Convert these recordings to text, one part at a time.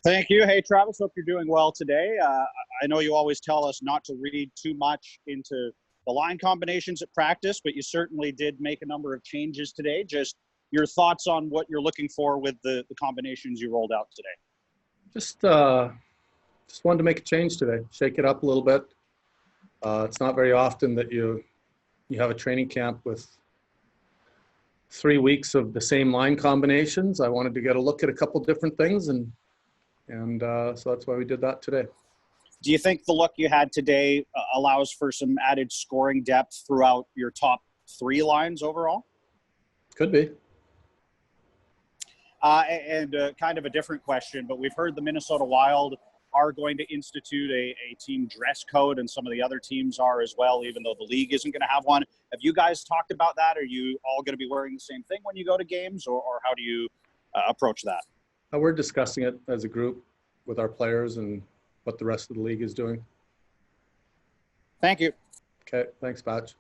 Thank you. Hey, Travis, hope you're doing well today. I know you always tell us not to read too much into the line combinations at practice, but you certainly did make a number of changes today. Just your thoughts on what you're looking for with the combinations you rolled out today. Just wanted to make a change today, shake it up a little bit. It's not very often that you have a training camp with 3 weeks of the same line combinations. I wanted to get a look at a couple different things, and so that's why we did that today. Do you think the look you had today allows for some added scoring depth throughout your top three lines overall? Could be. And kind of a different question, but we've heard the Minnesota Wild are going to institute a team dress code, and some of the other teams are as well, even though the league isn't going to have one. Have you guys talked about that? Are you all going to be wearing the same thing when you go to games, or how do you approach that? We're discussing it as a group with our players and what the rest of the league is doing. Thank you. Okay, thanks, Patch.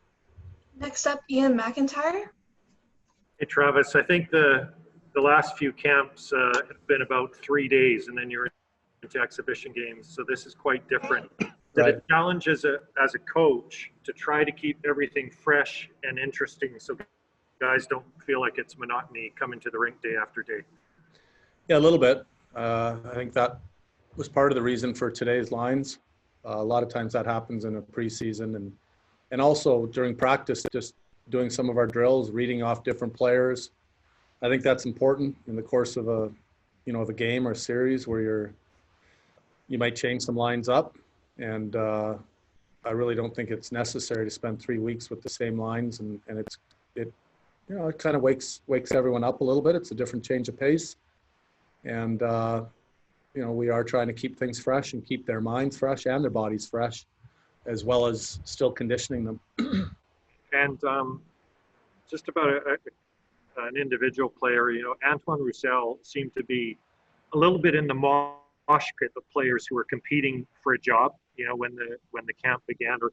Next up, Ian McIntyre. Hey, Travis, I think the last few camps have been about 3 days, and then you're into exhibition games, so this is quite different. Right. The challenge as a coach to try to keep everything fresh and interesting so guys don't feel like it's monotony coming to the rink day after day. Yeah, a little bit. I think that was part of the reason for today's lines. A lot of times that happens in a preseason and also during practice, just doing some of our drills, reading off different players. I think that's important in the course of a game or a series where you might change some lines up, and I really don't think it's necessary to spend 3 weeks with the same lines, and it kind of wakes everyone up a little bit. It's a different change of pace, and we are trying to keep things fresh and keep their minds fresh and their bodies fresh, as well as still conditioning them. And just about an individual player, Antoine Roussel seemed to be a little bit in the mosh pit of players who were competing for a job, when the camp began, or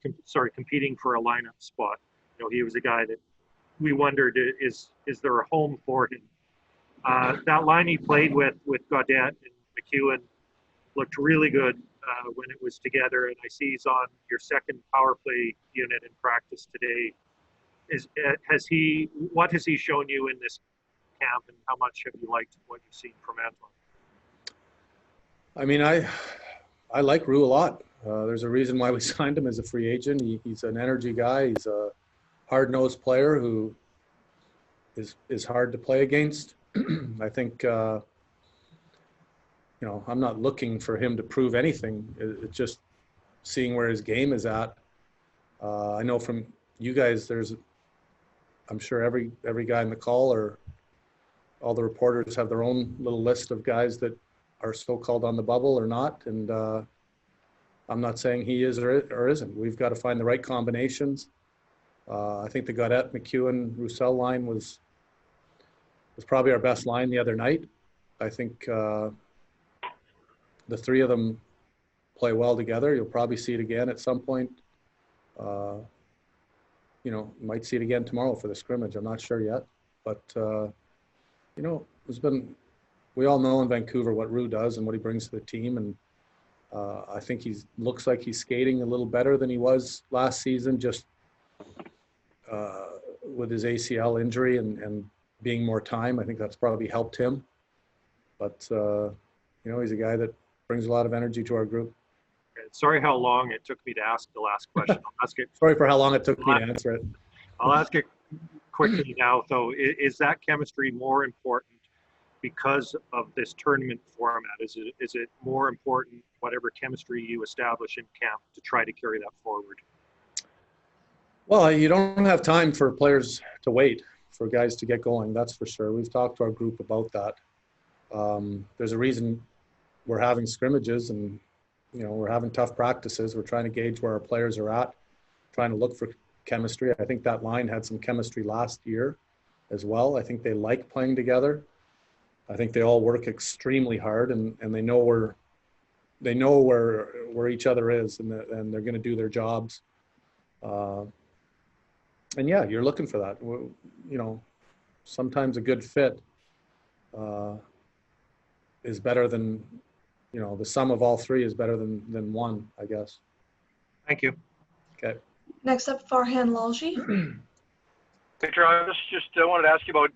competing for a lineup spot. He was a guy that we wondered, is there a home for him? That line he played with Gaudette and McEwen looked really good when it was together, and I see he's on your second power play unit in practice today. What has he shown you in this camp, and how much have you liked what you've seen from Antoine? I mean, I like Rue a lot. There's a reason why we signed him as a free agent. He's an energy guy. He's a hard-nosed player who is hard to play against. I think, I'm not looking for him to prove anything. It's just seeing where his game is at. I know from you guys, I'm sure every guy in the call or all the reporters have their own little list of guys that are so-called on the bubble or not. And I'm not saying he is or isn't. We've got to find the right combinations. I think the Gaudette, McEwen, Roussel line was probably our best line the other night. I think the three of them play well together. You'll probably see it again at some point. Might see it again tomorrow for the scrimmage. I'm not sure yet, but we all know in Vancouver what Rue does and what he brings to the team, and I think looks like he's skating a little better than he was last season, just with his ACL injury and being more time. I think that's probably helped him, but he's a guy that brings a lot of energy to our group. Sorry how long it took me to ask the last question. I'll ask it. Sorry for how long it took me to answer it. I'll ask it quickly now, though. Is that chemistry more important because of this tournament format? Is it more important, whatever chemistry you establish in camp, to try to carry that forward? Well, you don't have time for players to wait for guys to get going. That's for sure. We've talked to our group about that. There's a reason we're having scrimmages and we're having tough practices. We're trying to gauge where our players are at, trying to look for chemistry. I think that line had some chemistry last year as well. I think they like playing together. I think they all work extremely hard, and they know where each other is, and they're going to do their jobs. And yeah, you're looking for that. Sometimes a good fit is better than the sum of all three is better than one, I guess. Thank you. Okay. Next up, Farhan Lalji. Hey, Travis, just wanted to ask you about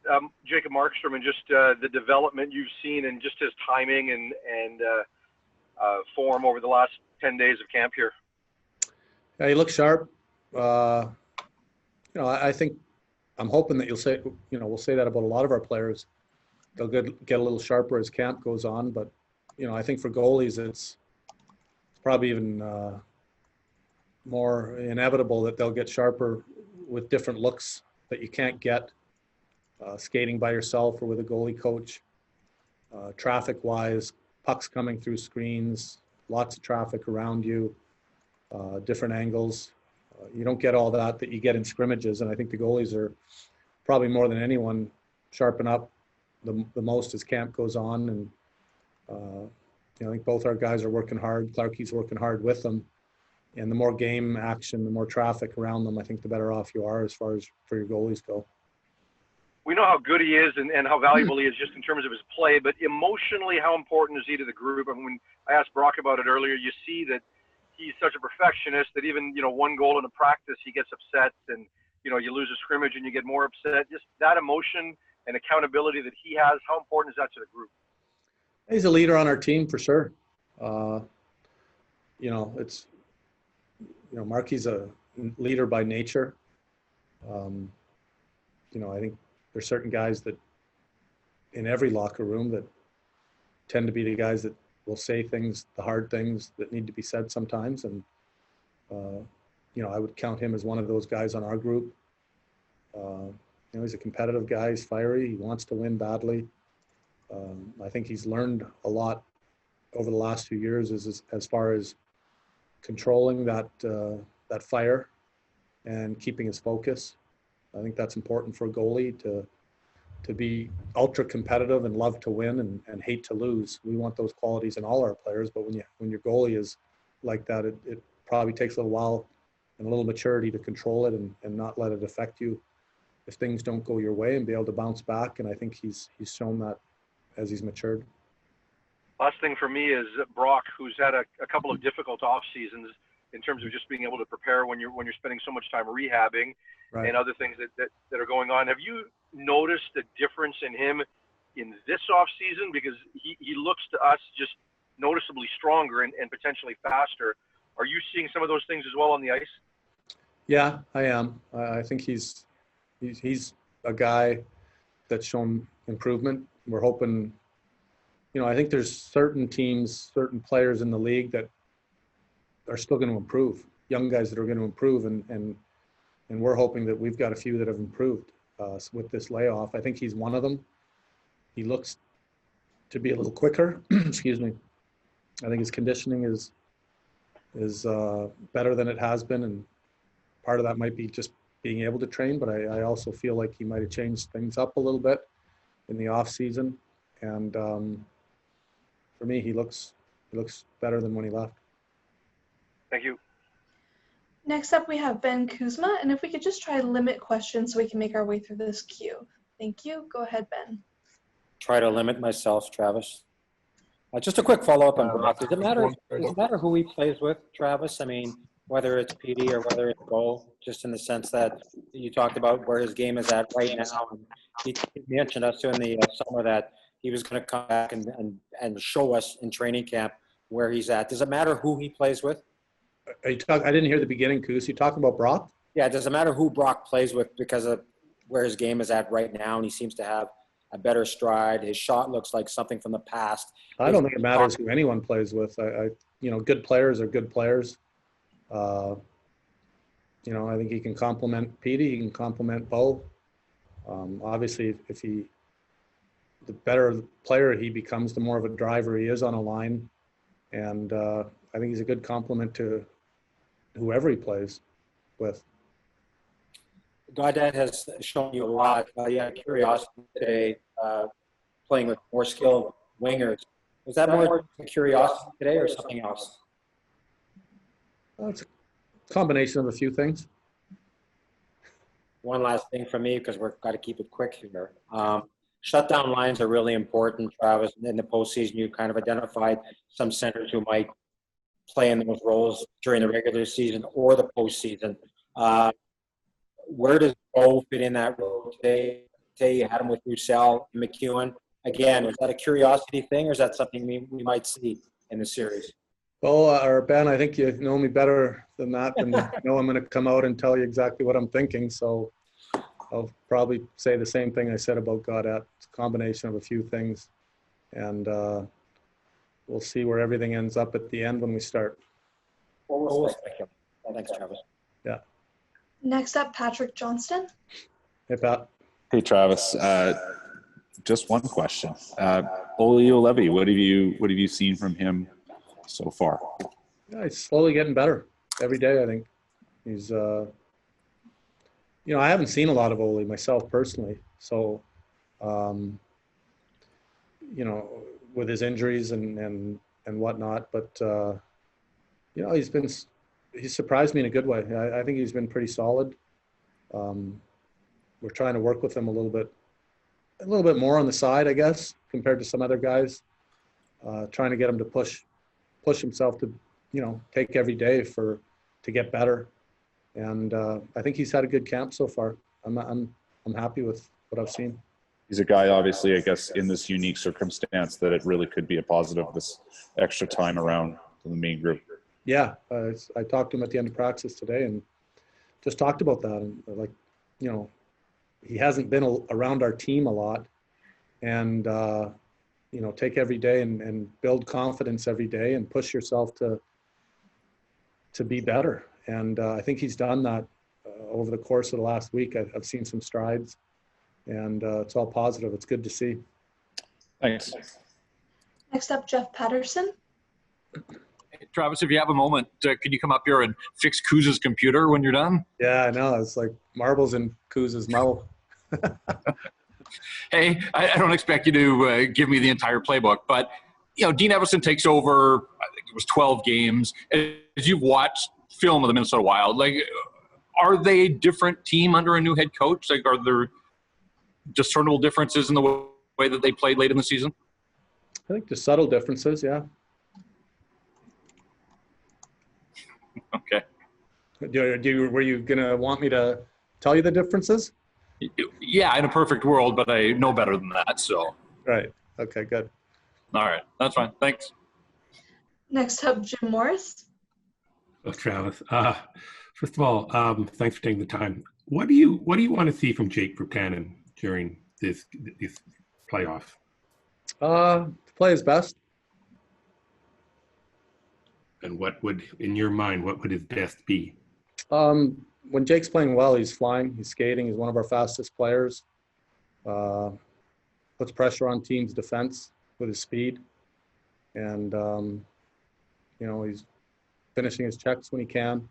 Jacob Markstrom and just the development you've seen and just his timing and form over the last 10 days of camp here. Yeah, he looks sharp. I think I'm hoping that we'll say that about a lot of our players. They'll get a little sharper as camp goes on, but I think for goalies it's probably even more inevitable that they'll get sharper with different looks that you can't get skating by yourself or with a goalie coach. Traffic-wise, pucks coming through screens, lots of traffic around you, different angles. You don't get all that you get in scrimmages, and I think the goalies are probably more than anyone sharpen up the most as camp goes on. And I think both our guys are working hard. Clarkie's working hard with them. And the more game action, the more traffic around them, I think the better off you are as far as for your goalies go. We know how good he is and how valuable he is just in terms of his play, but emotionally, how important is he to the group? I mean, when I asked Brock about it earlier, you see that he's such a perfectionist that even, one goal in a practice, he gets upset, and, you lose a scrimmage and you get more upset. Just that emotion and accountability that he has, how important is that to the group? He's a leader on our team for sure. Marky's a leader by nature. I think there's certain guys that in every locker room that tend to be the guys that will say things, the hard things that need to be said sometimes. And, I would count him as one of those guys on our group. He's a competitive guy. He's fiery. He wants to win badly. I think he's learned a lot over the last few years as far as controlling that fire and keeping his focus. I think that's important for a goalie to be ultra competitive and love to win and hate to lose. We want those qualities in all our players, but when your goalie is like that, it probably takes a little while and a little maturity to control it and not let it affect you if things don't go your way, and be able to bounce back. And I think he's shown that as he's matured. Last thing for me is Brock, who's had a couple of difficult off seasons in terms of just being able to prepare when you're spending so much time rehabbing, right, and other things that are going on. Have you noticed a difference in him in this off season? Because he looks to us just noticeably stronger and potentially faster. Are you seeing some of those things as well on the ice? Yeah, I am. I think he's a guy that's shown improvement. We're hoping, I think there's certain teams, certain players in the league that are still going to improve, young guys that are going to improve. And we're hoping that we've got a few that have improved with this layoff. I think he's one of them. He looks to be a little quicker. Excuse me. I think his conditioning is better than it has been. And part of that might be just being able to train, but I also feel like he might have changed things up a little bit in the off season. And for me, he looks better than when he left. Thank you. Next up, we have Ben Kuzma, and if we could just try to limit questions so we can make our way through this queue. Thank you. Go ahead, Ben. Try to limit myself, Travis. Just a quick follow-up on Brock. Does it matter who he plays with, Travis? I mean, whether it's PD or whether it's Bo, just in the sense that you talked about where his game is at right now. He mentioned us in the summer that he was going to come back and show us in training camp where he's at. Does it matter who he plays with? I didn't hear the beginning, Coos. You talking about Brock? Yeah, does it matter who Brock plays with because of where his game is at right now, and he seems to have a better stride. His shot looks like something from the past. I don't think it matters who anyone plays with. Good players are good players. I think he can complement Petey. He can complement Bo. Obviously, the better player he becomes, the more of a driver he is on a line. And I think he's a good complement to whoever he plays with. Goddard has shown you a lot. You had curiosity today, playing with more skilled wingers. Was that more curiosity today or something else? Well, it's a combination of a few things. One last thing from me, because we've got to keep it quick here. shutdown lines are really important, Travis. In the postseason, you kind of identified some centers who might play in those roles during the regular season or the postseason. Where does Bo fit in that role today? Today you had him with Roussel and McEwen. Again, is that a curiosity thing, or is that something we might see in the series? Well, or Ben, I think you know me better than that, and you know I'm going to come out and tell you exactly what I'm thinking. So I'll probably say the same thing I said about Godet. It's a combination of a few things, and we'll see where everything ends up at the end when we start. Thanks, Travis. Yeah. Next up, Patrick Johnston. Hey, Pat. Hey, Travis. Just one question. Olli Juolevi, what have you seen from him so far? Yeah, he's slowly getting better every day. I think he's. I haven't seen a lot of Olli myself personally, so with his injuries and whatnot, but he's surprised me in a good way. I think he's been pretty solid. We're trying to work with him a little bit more on the side, I guess, compared to some other guys. Trying to get him to push himself to, take every day to get better. And I think he's had a good camp so far. I'm happy with what I've seen. He's a guy, obviously, I guess, in this unique circumstance that it really could be a positive this extra time around the main group. Yeah, I talked to him at the end of practice today and just talked about that. And he hasn't been around our team a lot, and take every day and build confidence every day and push yourself to be better. And I think he's done that over the course of the last week. I've seen some strides, and it's all positive. It's good to see. Thanks. Next up, Jeff Patterson. Travis, if you have a moment, could you come up here and fix Kuz's computer when you're done? Yeah, I know. It's like marbles in Kuz's mouth. Hey, I don't expect you to give me the entire playbook, but, Dean Evason takes over, I think it was 12 games. As you've watched film of the Minnesota Wild, are they a different team under a new head coach? Are there discernible differences in the way that they played late in the season? I think there's subtle differences, yeah. Okay. Were you going to want me to tell you the differences? Yeah, in a perfect world, but I know better than that, so. Right. Okay, good. All right. That's fine. Thanks. Next up, Jim Morris. Oh, Travis. First of all, thanks for taking the time. What do you want to see from Jake Buchanan during this playoff? To play his best. And what would, in your mind, what would his best be? When Jake's playing well, he's flying, he's skating, he's one of our fastest players. Puts pressure on teams' defense with his speed. And, he's finishing his checks when he can.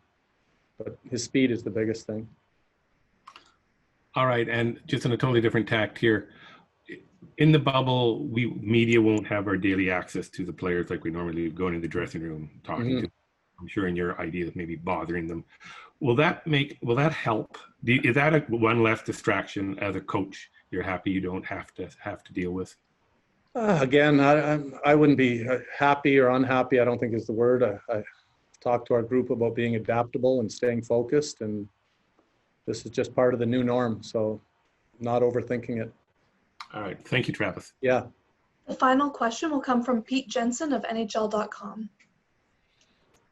But his speed is the biggest thing. All right, and just on a totally different tact here. In the bubble, media won't have our daily access to the players like we normally go into the dressing room talking to them. I'm sure in your idea of maybe bothering them. Will that help? Is that one less distraction as a coach you're happy you don't have to deal with? Again, I wouldn't be happy or unhappy, I don't think is the word. I talked to our group about being adaptable and staying focused, and this is just part of the new norm, so not overthinking it. All right. Thank you, Travis. Yeah. The final question will come from Pete Jensen of NHL.com.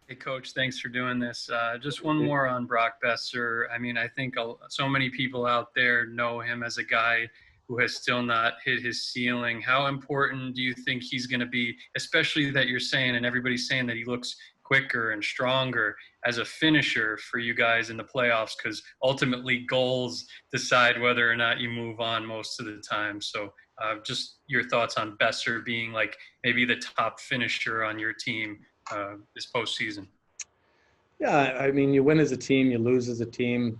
Hey, Coach, thanks for doing this. Just one more on Brock Boeser. I mean, I think so many people out there know him as a guy who has still not hit his ceiling. How important do you think he's going to be, especially that you're saying, and everybody's saying that he looks quicker and stronger as a finisher for you guys in the playoffs, because ultimately goals decide whether or not you move on most of the time. So just your thoughts on Boeser being like maybe the top finisher on your team this postseason. Yeah, I mean, you win as a team, you lose as a team.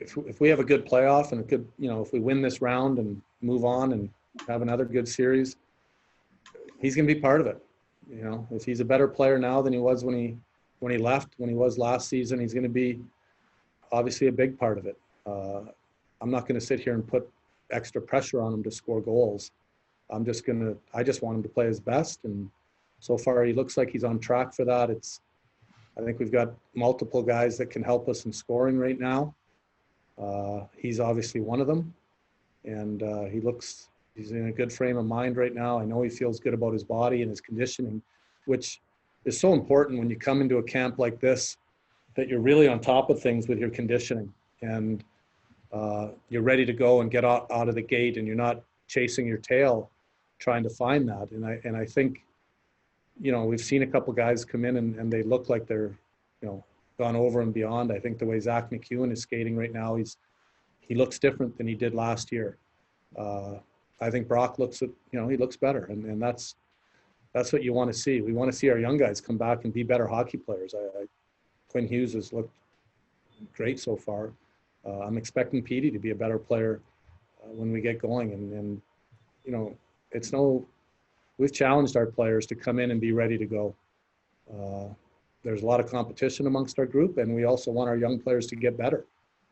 If we have a good playoff and a good, if we win this round and move on and have another good series, he's going to be part of it. If he's a better player now than he was when he left, when he was last season, he's going to be obviously a big part of it. I'm not going to sit here and put extra pressure on him to score goals. I just want him to play his best, and so far he looks like he's on track for that. I think we've got multiple guys that can help us in scoring right now. He's obviously one of them, and he's in a good frame of mind right now. I know he feels good about his body and his conditioning, which is so important when you come into a camp like this, that you're really on top of things with your conditioning, and you're ready to go and get out of the gate, and you're not chasing your tail trying to find that. And I think, we've seen a couple guys come in and they look like they're, gone over and beyond. I think the way Zach McEwen is skating right now, he looks different than he did last year. I think Brock he looks better, and that's what you want to see. We want to see our young guys come back and be better hockey players. Quinn Hughes has looked great so far. I'm expecting Petey to be a better player when we get going, and we've challenged our players to come in and be ready to go. There's a lot of competition amongst our group, and we also want our young players to get better,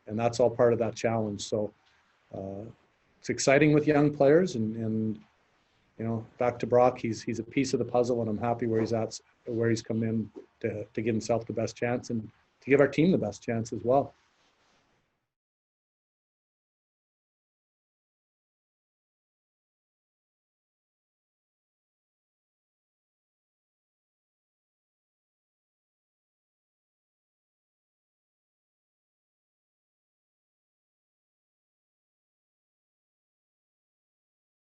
and that's all part of that challenge. So it's exciting with young players, and back to Brock, he's a piece of the puzzle, and I'm happy where he's come in to give himself the best chance and to give our team the best chance as well.